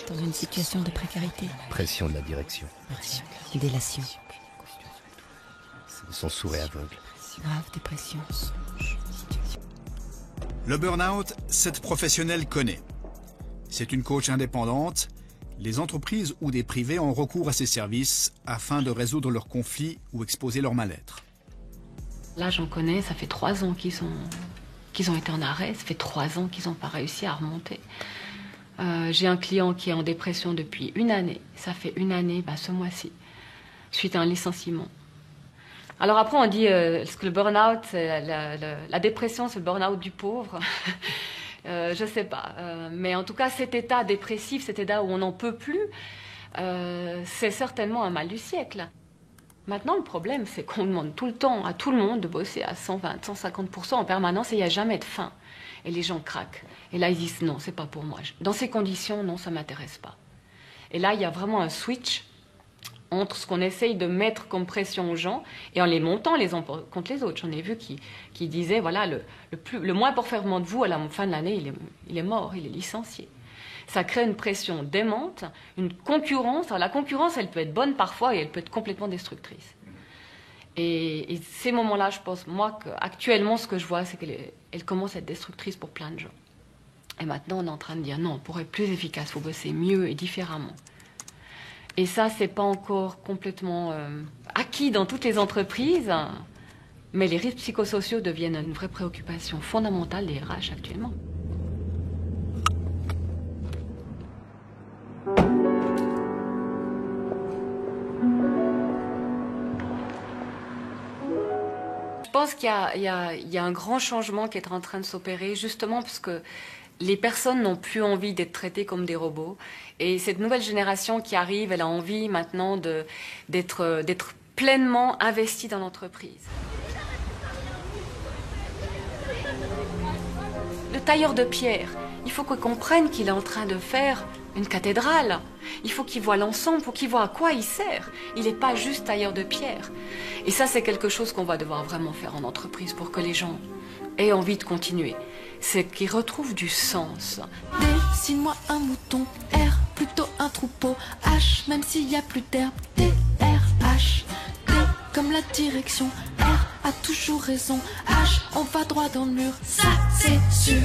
dans une situation de précarité. Pression de la direction. Pression, délation, Ils sont sourds et aveugles. grave dépression. Le burn-out, cette professionnelle connaît. C'est une coach indépendante. Les entreprises ou des privés ont recours à ses services afin de résoudre leurs conflits ou exposer leur mal-être. Là, j'en connais, ça fait 3 ans qu'ils ont été en arrêt, ça fait 3 ans qu'ils n'ont pas réussi à remonter. J'ai un client qui est en dépression depuis 1 année. Ça fait 1 année, ce mois-ci, suite à un licenciement. Alors après, on dit que le burn-out, la dépression, c'est le burn-out du pauvre. Je sais pas. Mais en tout cas, cet état dépressif, cet état où on n'en peut plus, c'est certainement un mal du siècle. Maintenant, le problème, c'est qu'on demande tout le temps à tout le monde de bosser à 120, 150% en permanence et il n'y a jamais de fin. Et les gens craquent. Et là, ils disent non, c'est pas pour moi. Dans ces conditions, non, ça m'intéresse pas. Et là, il y a vraiment un switch entre ce qu'on essaye de mettre comme pression aux gens et en les montant les uns contre les autres. J'en ai vu qui disaient, voilà, le moins performant de vous, à la fin de l'année, il est mort, il est licencié. Ça crée une pression démente, une concurrence. Alors, la concurrence, elle peut être bonne parfois et elle peut être complètement destructrice. Et ces moments-là, je pense, moi, actuellement, ce que je vois, c'est qu'elle commence à être destructrice pour plein de gens. Et maintenant, on est en train de dire, non, pour être plus efficace, il faut bosser mieux et différemment. Et ça, c'est pas encore complètement acquis dans toutes les entreprises, mais les risques psychosociaux deviennent une vraie préoccupation fondamentale des RH actuellement. Je pense qu'il y a un grand changement qui est en train de s'opérer, justement parce que les personnes n'ont plus envie d'être traitées comme des robots. Et cette nouvelle génération qui arrive, elle a envie maintenant d'être pleinement investie dans l'entreprise. Le tailleur de pierre, il faut qu'il comprenne qu'il est en train de faire une cathédrale. Il faut qu'il voit l'ensemble pour qu'il voit à quoi il sert. Il n'est pas juste tailleur de pierre. Et ça, c'est quelque chose qu'on va devoir vraiment faire en entreprise pour que les gens aient envie de continuer. C'est qu'ils retrouvent du sens. Dessine-moi un mouton, R plutôt un troupeau, H même s'il n'y a plus d'herbe, T, R, H, D comme la direction, R a toujours raison, H on va droit dans le mur, ça c'est sûr.